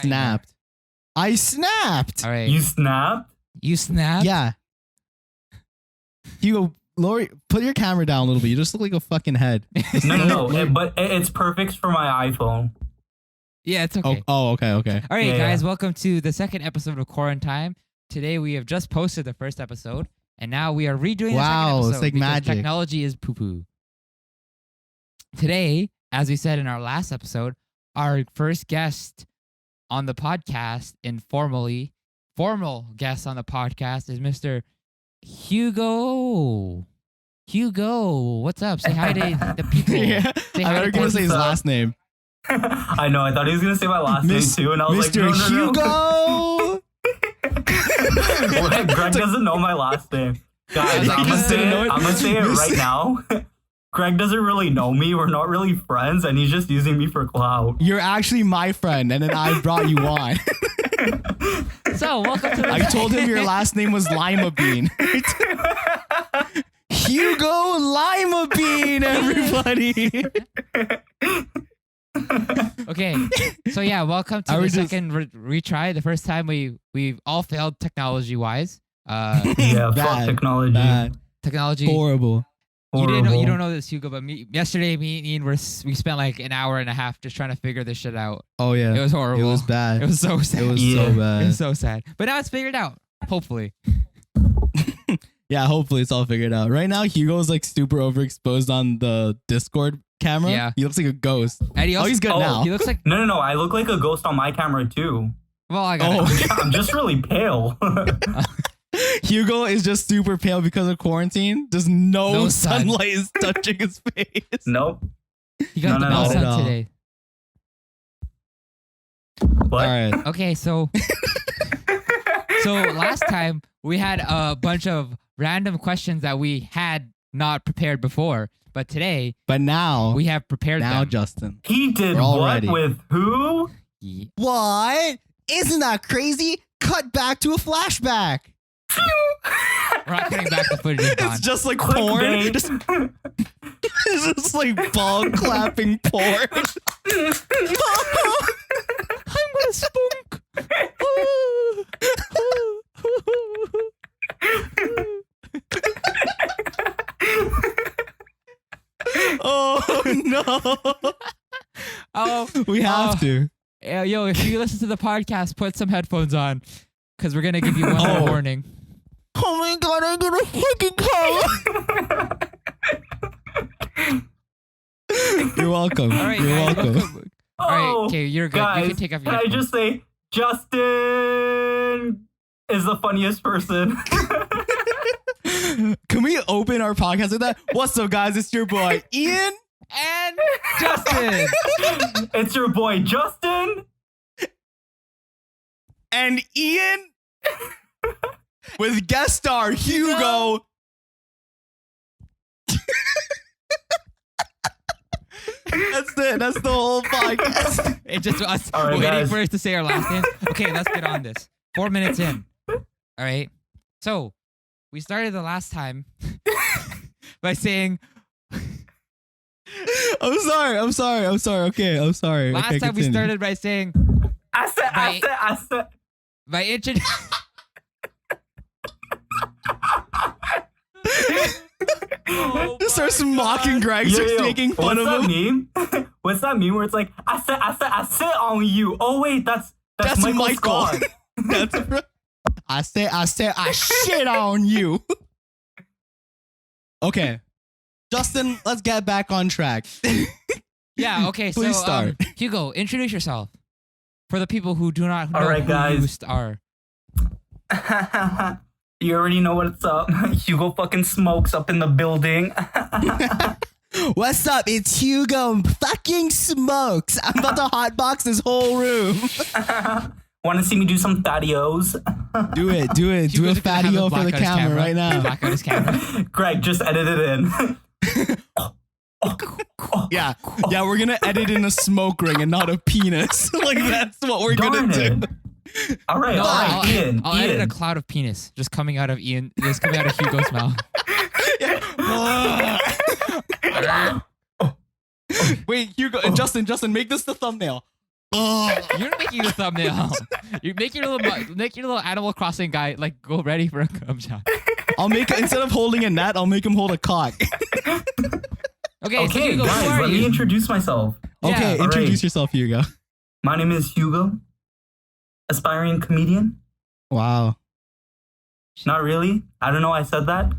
snapped. I snapped. All right. You snapped? You snapped? Yeah. Hugo, Lori, put your camera down a little bit. You just look like a fucking head. No. But it's perfect for my iPhone. Yeah, it's okay. Okay. All right, Yeah, guys, yeah. welcome to the second episode of Quarantime. Today we have just posted the first episode, and now we are redoing Wow, the second episode it's like because magic. technology is poo-poo. Today, as we said in our last episode, our first guest on the podcast, formal guest on the podcast is Mr. Hugo. Hugo, what's up? Say hi to the people. Yeah. Say I hi thought you were to gonna say his What's up? last name. I know. I thought he was gonna say my last name too, and I was Mr. like, no. Hugo. What? Greg doesn't know my last name. Guys, Like, I'm he gonna just say didn't know it. it. I'm gonna say it Mr. right now. Greg doesn't really know me. We're not really friends, and he's just using me for clout. You're actually my friend, and then I brought you on. So, welcome to the I told him your last name was Lima Bean. Hugo Lima Bean, everybody. Okay, so yeah, welcome to I the was just- second retry. The first time we've all failed technology wise. Yeah, fuck Bad, technology. Bad. Technology. Horrible. You didn't know. You Horrible. don't know this, Hugo. But yesterday, me and Ian we spent like an hour and a half just trying to figure this shit out. Oh yeah. It was horrible. It was bad. It was so sad. It was Yeah. so It bad. was so sad. But now it's figured out. Hopefully. Yeah, hopefully it's all figured out. Right now, Hugo's like super overexposed on the Discord camera. Yeah. He looks like a ghost. And he also, He's good Oh, now. He looks like. No. I look like a ghost on my camera too. Well, I got Oh. it. I'm just really pale. Hugo is just super pale because of quarantine. Just no, No sun. sunlight is touching his face. Nope. You got No, the no, best no. sun today. What? All right. Okay, so last time we had a bunch of random questions that we had not prepared before, but today But now, we have prepared now them. Justin. He did We're all what ready. with who? Ye- What? Isn't that crazy? Cut back to a flashback. We're not cutting back the footage. It's gone. It's just like porn. Clickbait. Just, it's just like ball clapping porn. I'm gonna spunk. Oh no. Oh, We have to. yo, if you listen to the podcast, put some headphones on, because we're gonna give you one Oh. more warning. Oh my god, I'm gonna fucking call. You're welcome. All right, You're guys, welcome. welcome. All right, Oh, okay, you're good. guys, You can take off your can I headphones. just say, Justin is the funniest person. Can we open our podcast with that? What's up, guys? It's your boy Ian. And Justin. It's your boy Justin. And Ian with guest star Hugo. That's it. That's the whole podcast. It's just us All right, waiting guys. for us to say our last names. Okay, let's get on this. 4 minutes in. All right. So we started the last time by saying I'm sorry. Okay, I'm sorry. last Okay, time we continue. started by saying I said. by introducing. Just starts mocking Greg, starts making fun what's of that him. meme? What's that meme where it's like, I sit on you. Oh wait, that's Michael Scott. That's right. I shit on you. Okay. Justin, let's get back on track. Yeah. Okay. Please So start. Hugo, introduce yourself for the people who do not know All right, who guys. you are. You already know what's up. Hugo fucking smokes up in the building. What's up? It's Hugo fucking Smokes. I'm about to hotbox this whole room. Want to see me do some thaddios? Do it. Do a Hugo's gonna have him fatio for black the out his camera right now. Black out his camera. Greg, just edit it in. Yeah, we're gonna edit in a smoke ring and not a penis. Like that's what we're Darn gonna do. it. All right, No, all right, Ian. I'll edit a Ian. cloud of penis just coming out of Ian. Just coming out of Hugo's mouth. Wait, Hugo, Justin, make this the thumbnail. Oh, You're making the thumbnail. You make your little Animal Crossing guy like go ready for a cum shot. I'll make instead of holding a net, I'll make him hold a cock. Okay, so Okay, Hugo, who guys, are let me you? introduce myself. Okay, Yeah, introduce alright. yourself, Hugo. My name is Hugo, aspiring comedian. Wow. Not really. I don't know. I said that.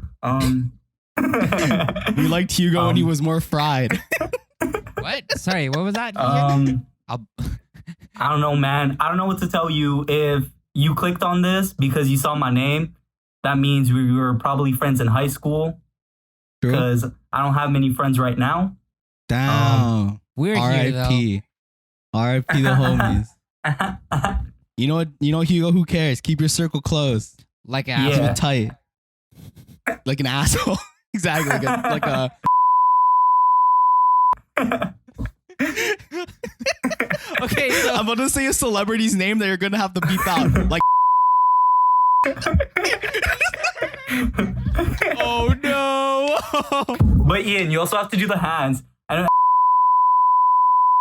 We liked Hugo when he was more fried. What? Sorry, what was that? I I'll- don't know, man. I don't know what to tell you. If you clicked on this because you saw my name, that means we were probably friends in high school. True. Because I don't have many friends right now. Damn. We're here though. R.I.P. R.I.P. the homies. You know what? You know, Hugo. Who cares? Keep your circle closed. Like an Yeah. Keep asshole. it tight. Like an asshole. Exactly. Like a. Okay, so I'm about to say a celebrity's name that you're gonna have to beep out. Like. Oh no. But Ian, you also have to do the hands. And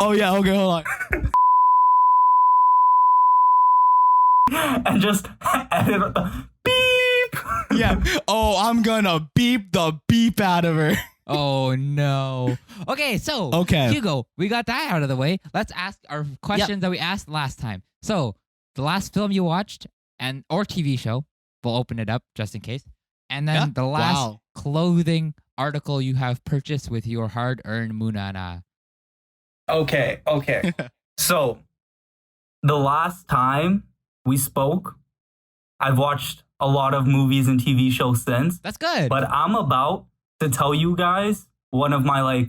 Oh yeah. Okay. Hold on. and just edit the beep. Yeah. Oh, I'm gonna beep the beep out of her. oh no. Okay, so Okay. Hugo, we got that out of the way. Let's ask our questions that we asked last time. So, the last film you watched or TV show, we'll open it up just in case. And then Yeah. the last Wow. clothing article you have purchased with your hard-earned munana. Okay. So, the last time we spoke, I've watched a lot of movies and TV shows since. That's good. But I'm about to tell you guys one of my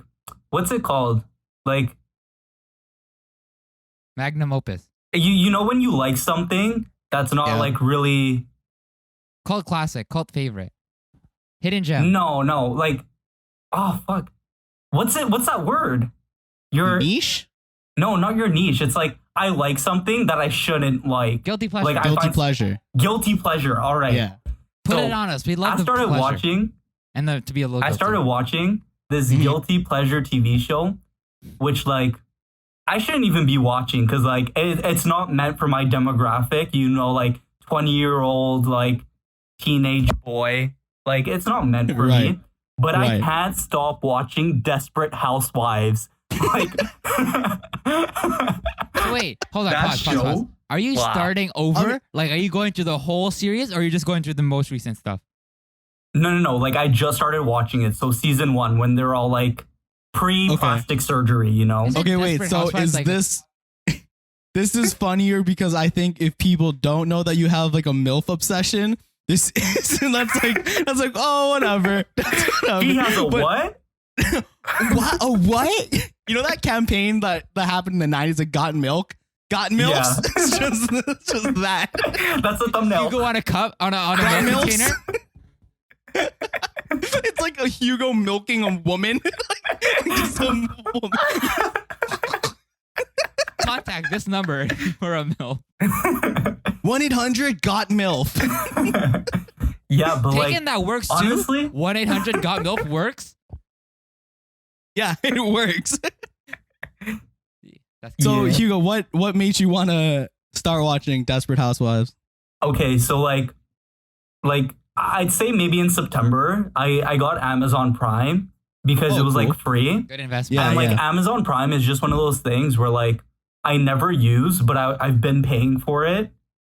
what's it called? Like Magnum opus. you know when you like something that's not Yeah. really Cult classic, cult favorite. Hidden gem. no oh fuck. What's that word? Your Niche. no, not your niche. It's like I like something that I shouldn't like. Guilty pleasure. Like, I Guilty find- pleasure. Guilty pleasure. All right. Yeah. Put So, it on us. We love I the started pleasure. watching And to be a little I guilty. started watching this Mhm. guilty pleasure TV show, which I shouldn't even be watching because it's not meant for my demographic. 20-year-old teenage boy. It's not meant for Right. me. But I Right. can't stop watching Desperate Housewives. So wait, hold on. That Pause. show? Are you Wow. starting over? Okay. Are you going through the whole series or are you just going through the most recent stuff? No. I just started watching it. So season 1 when they're all pre-plastic surgery, you know. Is it Okay, wait. Desperate So Housewives, is this? This is funnier because I think if people don't know that you have a MILF obsession, this is that's oh whatever. That's whatever. He has a But- what? What? A what? You know that campaign that happened in the 90s? Got milk. Got milk. Yeah. It's just that. That's a thumbnail. You go on a cup on a Got milk milks. container. It's like a Hugo milking a woman. Just a woman. Contact this number for a milk. 1-800 MILF. Yeah, but Taking that works too. honestly? 1-800 got milk works. Yeah, it works. That's So Yeah. Hugo, what made you want to start watching Desperate Housewives? Okay, so I'd say maybe in September I got Amazon Prime because Oh, it was cool. free. good investment. Yeah, And Amazon Prime is just one of those things where I never use, but I've been paying for it.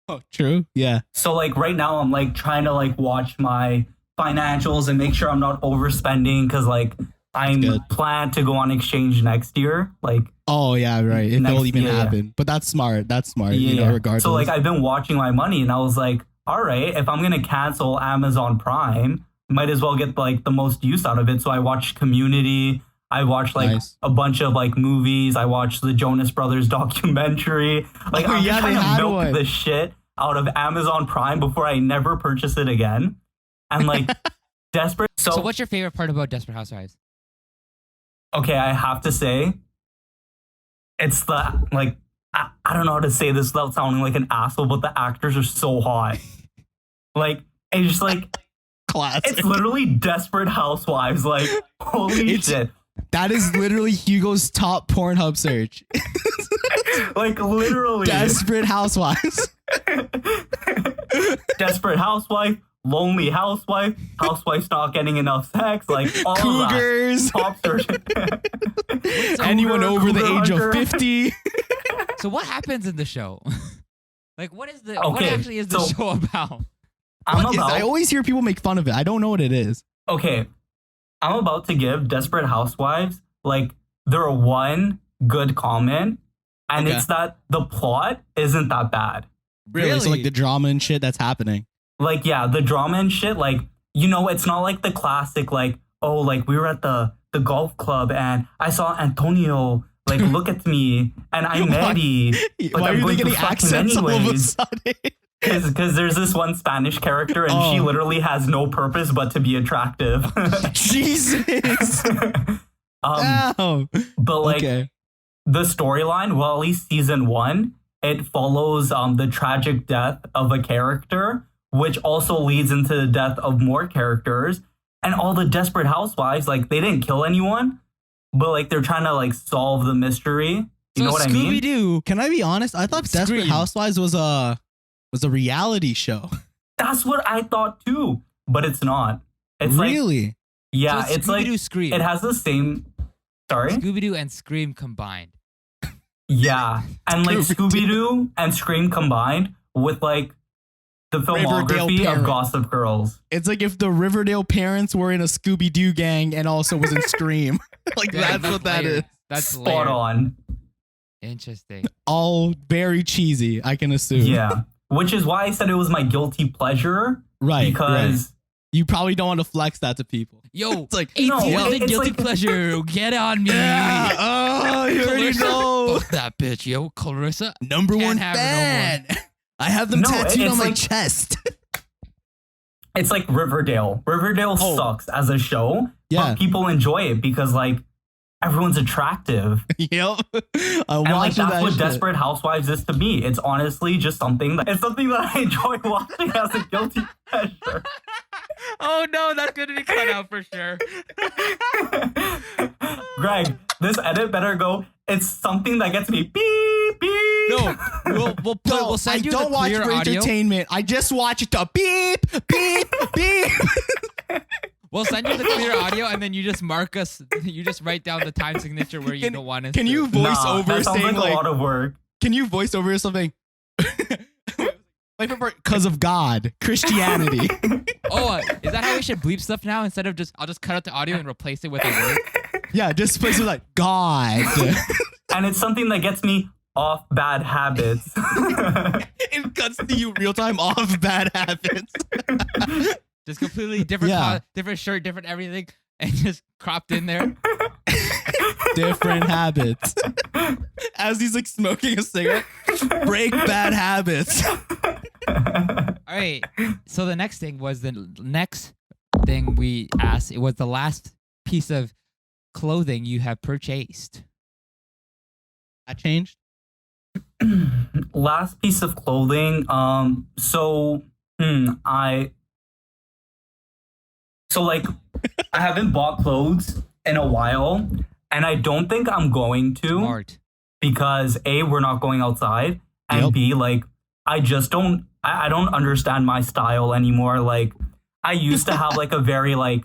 Oh, true. Yeah. So right now I'm trying to watch my financials and make sure I'm not overspending because I'm good. planned to go on exchange next year. Oh yeah, right. If Next it'll even year, yeah. happen. But that's smart. That's smart. Yeah. You know, regardless. So I've been watching my money and I was all right, if I'm gonna cancel Amazon Prime, might as well get the most use out of it. So I watched Community. I watched Nice. a bunch of movies. I watched the Jonas Brothers documentary. I'm yeah, just they trying to had milk one. the shit out of Amazon Prime before I never purchase it again. And desperate. So what's your favorite part about Desperate Housewives? Okay, I have to say, it's the I don't know how to say this without sounding like an asshole, but the actors are so hot. It's just Classic. it's literally Desperate Housewives. Holy It's- shit. That is literally Hugo's top Pornhub search. Like literally. Desperate Housewives. Desperate housewife, lonely housewife, housewife's not getting enough sex, like all Cougars. of that. Pop search. Anyone over the Cougar age hunter. of 50. So what happens in the show? Like, what what Okay, actually is the so- show about? I'm What is- I about always hear people make fun of it. I don't know what it is. okay. I'm about to give Desperate Housewives like their one good comment, and Okay. it's that the plot isn't that bad. Really? So like the drama and shit that's happening. Like, yeah, the drama and shit, like, you know, it's not like the classic, like, oh, like we were at the golf club and I saw Antonio, like, look at me and I'm Why- Maddie. But Why I'm are you going to getting fuck him accents all of a anyways. sudden? Because there's this one Spanish character and she Oh. literally has no purpose but to be attractive. Jesus. Ow. But like Okay. the storyline, well, at least season 1, it follows the tragic death of a character, which also leads into the death of more characters. And all the Desperate Housewives, like they didn't kill anyone, but like they're trying to like solve the mystery. You know what I mean? Scooby-Doo. Can I be honest? I thought Desperate Scream. Housewives was a reality show. That's what I thought too, but it's not. It's like, Really? yeah, So it's like Scooby-Doo Scream. it has the same. Sorry. Scooby-Doo and Scream combined. Yeah, and like Scooby-Doo. Scooby-Doo and Scream combined with like the Riverdale filmography of parent. Gossip Girls. It's like if the Riverdale parents were in a Scooby-Doo gang and also was in Scream. Like Yeah, that's what that is. layered. That's Spot layered. on. Interesting. All very cheesy, I can assume. Yeah, which is why I said it was my guilty pleasure Right. because you probably don't want to flex that to people. Yo, It's like, 18 No, with it's guilty like- pleasure. Get on me. yeah, oh, you already Clarissa, know. fuck that bitch, yo. Clarissa. Number Can't one have her fan. I have them No, tattooed it's on my like- chest. it's like Riverdale. Riverdale Oh. sucks as a show, Yeah. but people enjoy it because like everyone's attractive. Yep. I And like watched that's that what shit. Desperate Housewives is to me. It's honestly just something that I enjoy watching as a guilty pleasure. Oh no, that's gonna be cut out for sure. Greg, this edit better go. It's something that gets me beep beep. No, we'll No, we'll send I you don't the watch clear for audio. entertainment. I just watch it to beep, beep, beep. We'll send you the clear audio, and then you just mark us. You just write down the time signature where you don't want us. Can you voice Nah, over that sounds saying like a like, lot of work. can you voice over something? Because of God, Christianity. Oh, is that how we should bleep stuff now? Instead of I'll just cut out the audio and replace it with a word. Yeah, just place it like God. And it's something that gets me off bad habits. It cuts to you real time off bad habits. Just completely different, Yeah. different shirt, different everything, and just cropped in there. Different habits. As he's like smoking a cigarette, break bad habits. All right. So the next thing was the next thing we asked. It was the last piece of clothing you have purchased. That changed. Last piece of clothing. I haven't bought clothes in a while, and I don't think I'm going to Smart. because A, we're not going outside, and Yep. B, like I just don't I don't understand my style anymore. Like I used to have like a very like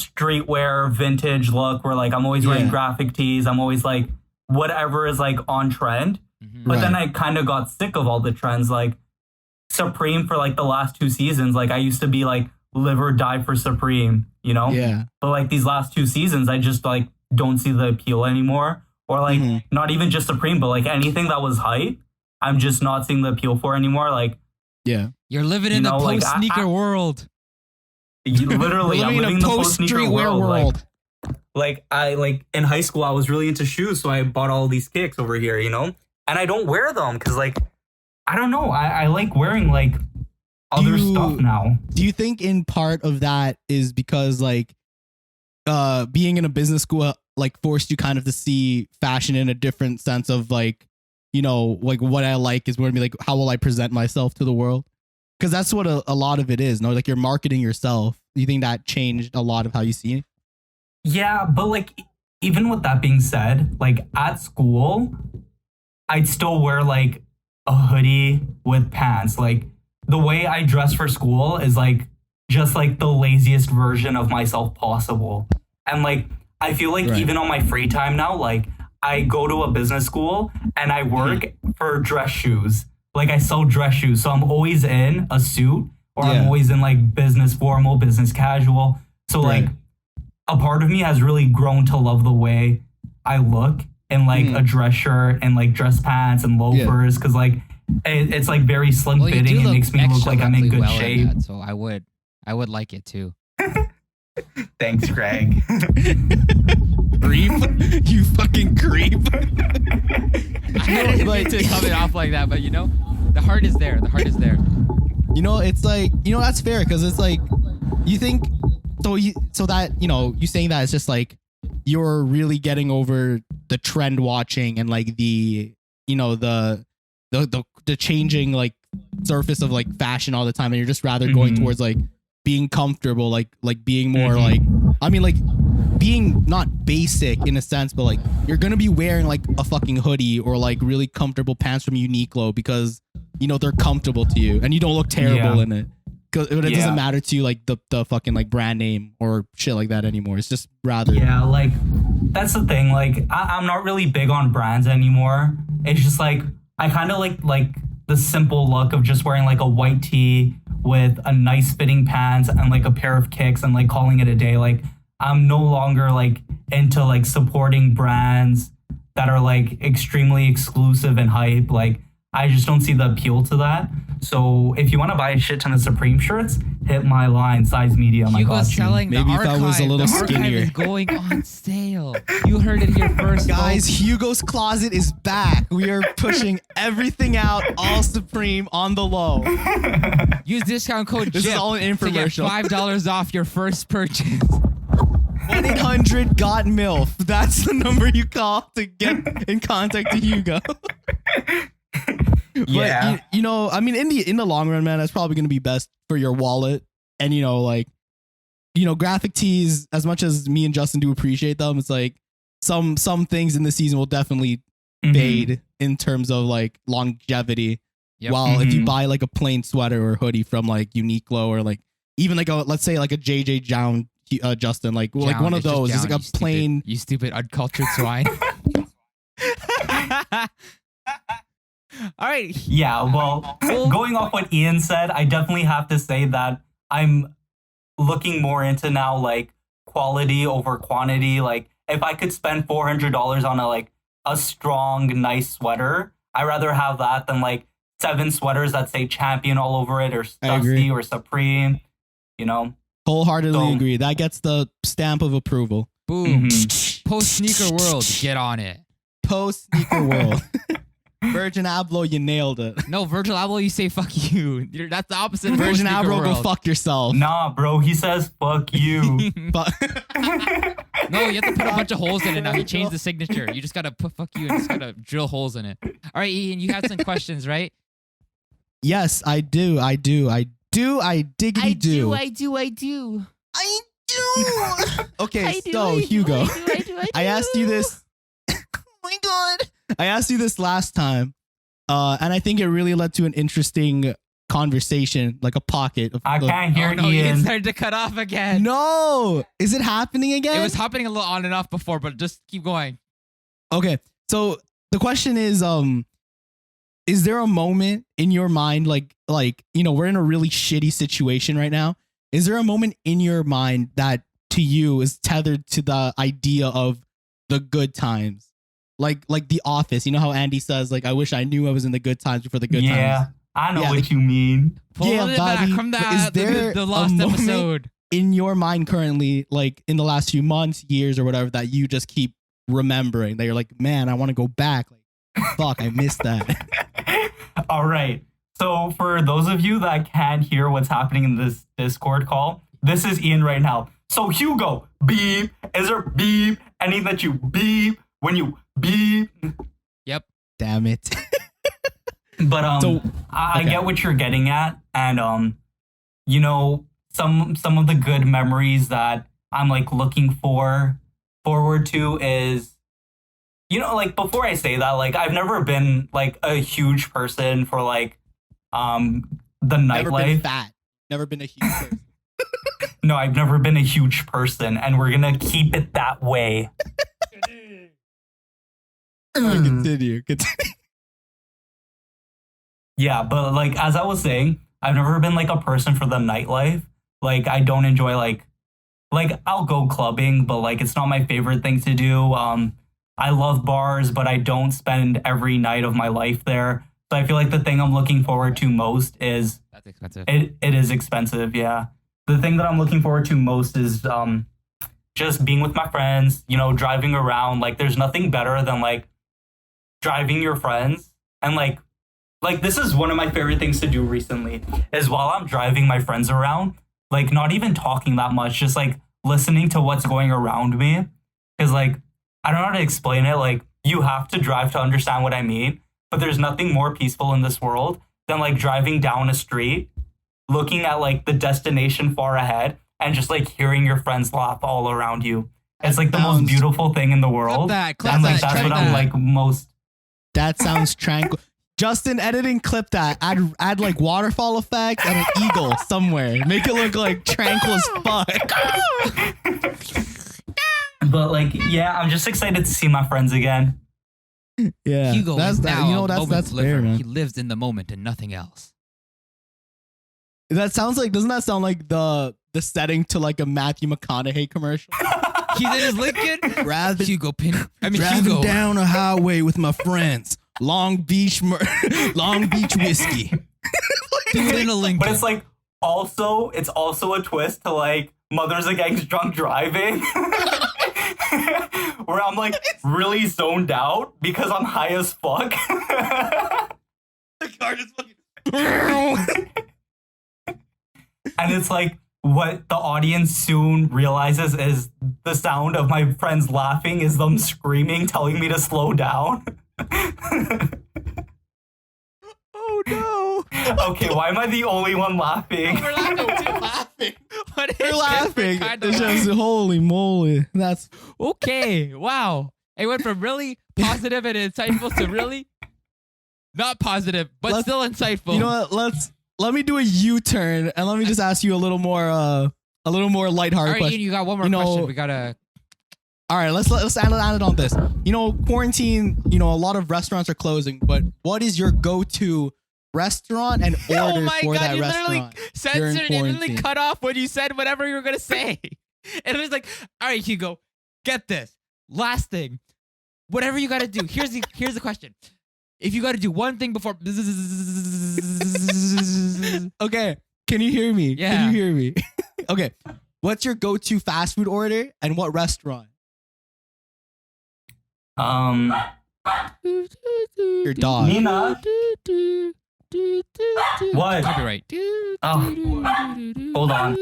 streetwear vintage look where like I'm always wearing Yeah. graphic tees. I'm always like whatever is like on trend. Mhm. But then Right. I kind of got sick of all the trends. Like Supreme for like the last 2 seasons. Like I used to be like live or die for Supreme, you know? Yeah. But like these last 2 seasons, I just like don't see the appeal anymore. Or like Mhm. not even just Supreme, but like anything that was hype, I'm just not seeing the appeal for anymore. Like Yeah. You're living You in the know, like, post sneaker I- world. literally, We're I'm living in in a the post post-sneaker streetwear world. world. Like I like in high school, I was really into shoes, so I bought all these kicks over here, you know. And I don't wear them because like I don't know. I like wearing like other You- stuff now. Do you think in part of that is because like being in a business school like forced you kind of to see fashion in a different sense of like, you know, like what I like is going to be like how will I present myself to the world? Because that's what a lot of it is. No, like you're marketing yourself. Do you think that changed a lot of how you see it? Yeah, but like even with that being said, like at school, I'd still wear like a hoodie with pants. Like the way I dress for school is like just like the laziest version of myself possible. And like I feel like Right. even on my free time now, like I go to a business school and I work for dress shoes. Like I sell dress shoes. So I'm always in a suit or I'm Yeah. always in like business formal, business casual. So Right. like a part of me has really grown to love the way I look in like a dress shirt and like dress pants and loafers because like it's like very slim Well, you fitting. do It look makes me look like I'm in excellently good well shape. that, so I would like it too. Thanks, Greg. Creep. You fucking creep. I didn't mean to come it off like that, but you know, the heart is there. The heart is there. You know, it's like, you know, that's fair because it's like, you think, so that, you know, you saying that it's just like, you're really getting over the trend watching and like the, you know, the changing like surface of like fashion all the time. And you're just rather going towards like being comfortable, like being more like, I mean, like being not basic in a sense, but like you're going to be wearing like a fucking hoodie or like really comfortable pants from Uniqlo because, you know, they're comfortable to you and you don't look terrible in it. Cause it doesn't matter to you like the fucking like brand name or shit like that anymore. It's just rather. Yeah, like that's the thing. Like I'm not really big on brands anymore. It's just like I kind of like the simple look of just wearing like a white tee with a nice fitting pants and like a pair of kicks and like calling it a day. Like I'm no longer like into like supporting brands that are like extremely exclusive and hype. Like I just don't see the appeal to that. So if you want to buy a shit ton of Supreme shirts, hit my line, size medium. I got Hugo's you. selling Maybe the if I archive. was a little the archive skinnier. is going on sale. You heard it here first, Guys, folks. Hugo's Closet is back. We are pushing everything out, all Supreme on the low. Use discount code This is JIP all an to get infomercial. $5 off your first purchase. 1-800-GOT-MILF. That's the number you call to get in contact to Hugo. Yeah. But you know, I mean, in the long run, man, that's probably going to be best for your wallet. And you know, like, you know, graphic tees. As much as me and Justin do appreciate them, it's like some things in the season will definitely fade in terms of like longevity. Yep. While if you buy like a plain sweater or hoodie from like Uniqlo or like even like a, let's say like a JJ Jown, Justin, like Jown, one of it's just those, it's Jown, like a plain. You stupid uncultured swine. All right. Yeah, well, going off what Ian said, I definitely have to say that I'm looking more into now like quality over quantity. Like if I could spend $400 on a strong, nice sweater, I'd rather have that than like 7 sweaters that say Champion all over it or Stussy or Supreme, you know? Wholeheartedly agree. That gets the stamp of approval. Boom. Post sneaker world, get on it. Post sneaker world. Virgin Abloh, you nailed it. No, Virgil Abloh, you say fuck you. That's the opposite of Virgin post-sneaker Abloh, go world. fuck yourself. Nah, bro, he says fuck you. But No, you have to put a bunch of holes in it now. He changed the signature. You just gotta put fuck you and just gotta drill holes in it. All right, Ian, you had some questions, right? yes, I do. I diggity do. I do. Okay, so Hugo, I asked you this. Oh my god! I asked you this last time, and I think it really led to an interesting conversation, like a pocket. I can't hear Oh no, Ian Ian. started to cut off again. No, is it happening again? It was happening a little on and off before, but just keep going. Okay, so the question is there a moment in your mind, like you know, we're in a really shitty situation right now. Is there a moment in your mind that to you is tethered to the idea of the good times? Like The Office, you know how Andy says, like, I wish I knew I was in the good times before the good Yeah, times. I know what you mean. Pull it back Bobby, from but that. is there the a lost moment episode. in your mind currently, like in the last few months, years, or whatever, that you just keep remembering, that you're like, man, I want to go back. Like, fuck, I missed that. All right. So for those of you that can't hear what's happening in this Discord call, this is Ian right now. So Hugo, beep. Is there beep? Anything that you beep when you beep? Yep. Damn it. But So, I okay. get what you're getting at, and you know, some of the good memories that I'm like looking forward to is you know, like before I say that, like I've never been like a huge person for like the Never been nightlife. fat. Never been a huge person. No, I've never been a huge person, and we're gonna keep it that way. Continue. Yeah, but like as I was saying, I've never been like a person for the nightlife. Like I don't enjoy like I'll go clubbing, but like it's not my favorite thing to do. I love bars, but I don't spend every night of my life there. So I feel like the thing I'm looking forward to most is That's expensive. it is expensive, yeah. The thing that I'm looking forward to most is just being with my friends, you know, driving around. Like there's nothing better than like driving your friends and like this is one of my favorite things to do recently is while I'm driving my friends around, like not even talking that much, just like listening to what's going around me. Cause like I don't know how to explain it. Like you have to drive to understand what I mean. But there's nothing more peaceful in this world than like driving down a street, looking at like the destination far ahead and just like hearing your friends laugh all around you. It's like the most beautiful thing in the world. Clap And like that, that's what I'm that. like most. That sounds tranquil. Justin, editing, clip that. Add like waterfall effect and an eagle somewhere. Make it look like tranquil as fuck. But like, yeah, I'm just excited to see my friends again. Yeah, Hugo that's is that. now You know, a that's moment's fair, liver. man. He lives in the moment and nothing else. That sounds like. Doesn't that sound like the setting to like a Matthew McConaughey commercial? He's in his Lincoln. Driving, Hugo Pin. I mean driving Hugo. down a highway with my friends. Long Beach whiskey. Dude in a Lincoln. But it's like it's also a twist to like Mothers Against Drunk Driving. Where I'm like really zoned out because I'm high as fuck. The car just fucking. And it's like what the audience soon realizes is the sound of my friends laughing is them screaming, telling me to slow down. Oh no! Okay, why am I the only one laughing? We're laughing. But You're it's laughing. kind It's of just holy moly. That's okay. Wow. It went from really positive and insightful to really not positive, but Let's- still insightful. you know what? Let me do a U-turn and let me just ask you a little more lighthearted All right, question. Ian, you got one more You know- question. We gotta. All right, let's end it on this. You know, quarantine. You know, a lot of restaurants are closing, but what is your go-to restaurant and order Oh my for god! that You literally restaurant? censored it. You literally quarantine. cut off when you said whatever you were gonna say. And it was like, all right, Hugo, get this. Last thing, whatever you gotta do. Here's the question. If you gotta do one thing before, Okay, can you hear me? Yeah. Can you hear me? Okay, what's your go-to fast food order and what restaurant? Your dog. Nina. What? Copyright. Hold on.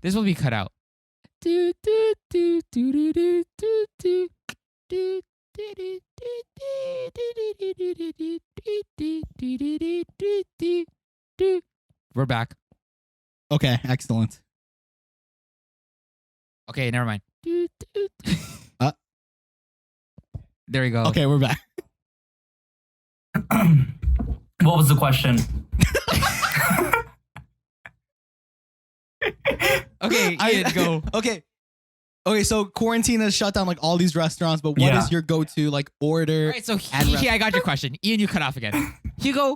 This will be cut out. We're back. Okay, excellent. Okay, never mind. Uh. There we go. Okay, we're back. What was the question? Okay, Ian, go. Okay, so quarantine has shut down like all these restaurants, but what is Yeah. your go-to like order? All right, so And I got your question. Ian, you cut off again. Hugo,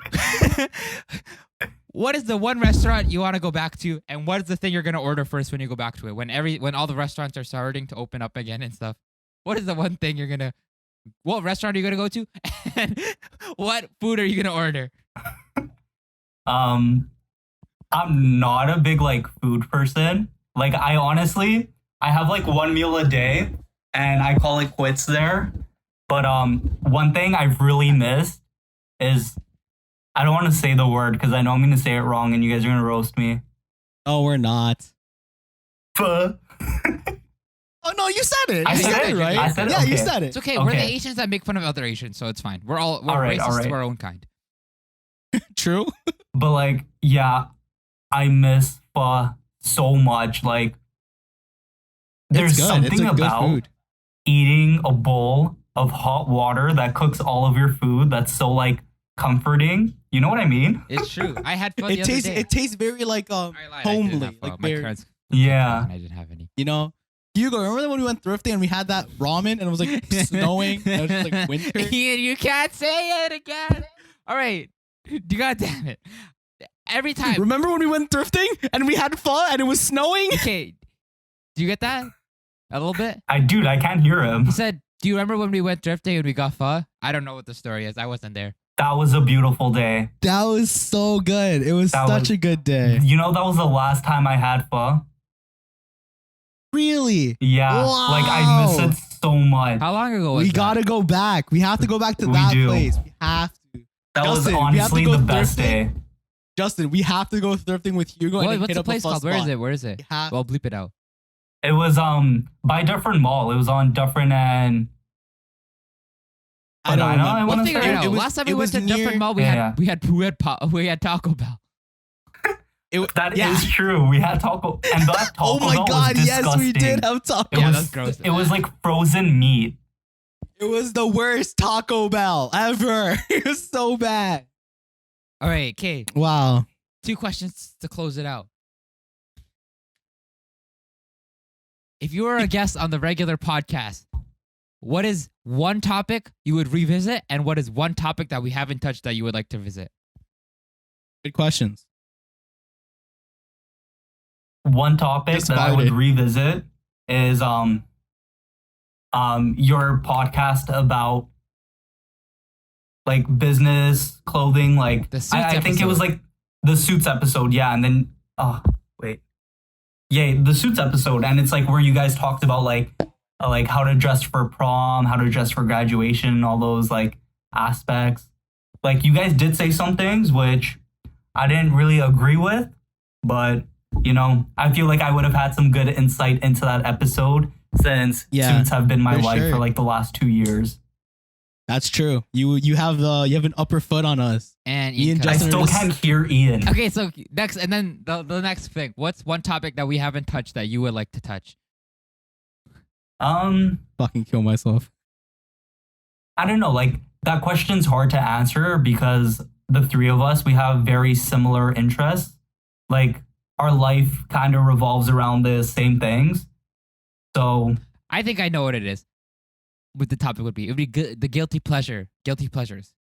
what is the one restaurant you want to go back to, and what is the thing you're gonna order first when you go back to it? When all the restaurants are starting to open up again and stuff, what is the one thing you're gonna? What restaurant are you gonna go to, and what food are you gonna order? I'm not a big like food person. Like I have like one meal a day and I call it quits there. But one thing I've really missed is I don't want to say the word because I know I'm gonna say it wrong and you guys are gonna roast me. Oh, we're not. Pho. Oh no, you said it. I You said said it. it, right? I said it? Yeah, you Okay. said it. It's okay. We're the Okay. Asians that make fun of other Asians, so it's fine. We're All right, racist all right. to our own kind. True. But like, yeah, I miss pho so much. Like there's good. something It's a good about food. eating a bowl of hot water that cooks all of your food that's so like comforting. You know what I mean? It's true. I had fun the other day. It tastes very like I lied, I didn't homely, have pho. like My very, parents. Yeah. And I didn't have any. you know. Hugo, remember when we went thrifting and we had that ramen and it was like snowing and it was just like winter? Ian, you can't say it again. All right. God damn it. Every time. Remember when we went thrifting and we had pho and it was snowing? Okay. Do you get that? A little bit? I can't hear him. He said, do you remember when we went thrifting and we got pho? I don't know what the story is. I wasn't there. That was a beautiful day. That was so good. It was That such was- a good day. You know, that was the last time I had pho. Really? Yeah. Wow. Like I miss it so much. How long ago was We that? gotta go back. We have to go back to We that do. place. We have to. That was Justin, we have to honestly go the best thrifting. day. Justin, we have to go thrifting with Hugo and then What's hit the up a place pho called? Where is spot. it? Where is it? We have- Well, bleep it out. It was by Dufferin Mall. It was on Dufferin and I don't Banana, remember. I wanna We'll figure say. it out. It was- Last time we it went to was near- different mall, we Yeah, had Taco Bell. That is Yeah. true. We had taco, and that taco Oh my Bell god, was yes, disgusting. we did have Taco It Yeah, was that's gross. It was like frozen meat. It was the worst Taco Bell ever. It was so bad. All right, okay. Wow. 2 questions to close it out. If you were a guest on the regular podcast, what is one topic you would revisit, and what is one topic that we haven't touched that you would like to visit? Good questions. One topic that I would Decided. revisit is your podcast about like business clothing, like The Suits I think it was episode. like the Suits episode, yeah, and then the Suits episode, and it's like where you guys talked about like how to dress for prom, how to dress for graduation, all those like aspects. Like you guys did say some things which I didn't really agree with, but you know, I feel like I would have had some good insight into that episode since Yeah, Suits have been my for life sure. for like the last 2 years. That's true. You have an upper foot on us. And Ian cut I out. Justin still just- can't hear Ian. Okay, so next, and then the next thing. What's one topic that we haven't touched that you would like to touch? Fucking kill myself. I don't know, like that question's hard to answer because the 3 of us, we have very similar interests. Like our life kind of revolves around the same things. So I think I know what it is. What the topic would be? It would be the guilty pleasures. guilty pleasures,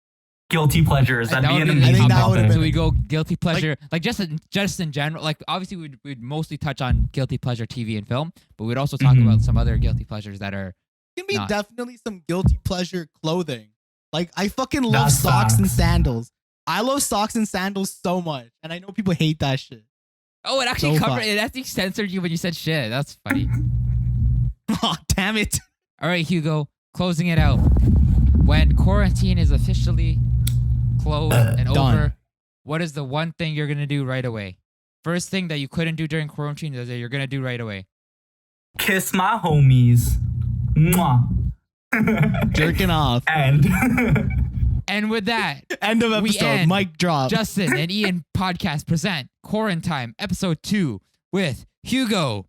That that'd be would an be the amazing I think that topic. would've topic. So we go guilty pleasure, like just in general. Like obviously we'd mostly touch on guilty pleasure TV and film, but we'd also talk Mhm. about some other guilty pleasures that are. It can be Not. definitely some guilty pleasure clothing. Like I fucking love That's socks and facts. sandals. I love socks and sandals so much, and I know people hate that shit. Oh, it actually So covered. fun. It actually censored you when you said shit. That's funny. Oh, damn it. All right, Hugo, closing it out. When quarantine is officially closed and Done. over, what is the one thing you're gonna do right away? First thing that you couldn't do during quarantine that you're gonna do right away. Kiss my homies. Mwah. Jerking off. And And with that, End of We episode. end. Mic drop. Justin and Ian podcast present Quarantime episode 2 with Hugo.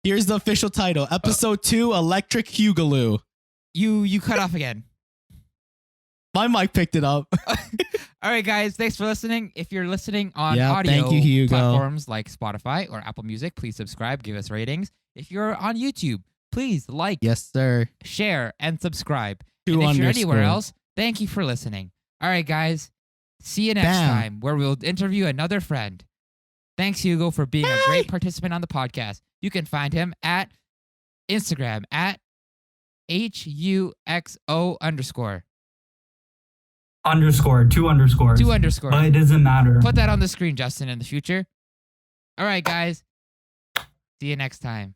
Here's the official title. Episode 2, Electric Hugo-loo. You cut off again. My mic picked it up. All right, guys. Thanks for listening. If you're listening on Yeah, audio thank you, Hugo. platforms like Spotify or Apple Music, please subscribe, give us ratings. If you're on YouTube, please like, Yes, sir. share, and subscribe. Two And if you're anywhere underscore. else, thank you for listening. All right, guys. See you next Bam. time where we'll interview another friend. Thanks, Hugo, for being a great participant on the podcast. You can find him at Instagram at HUXO_. underscore, 2 underscores. 2 underscores. But it doesn't matter. Put that on the screen, Justin, in the future. All right, guys. See you next time.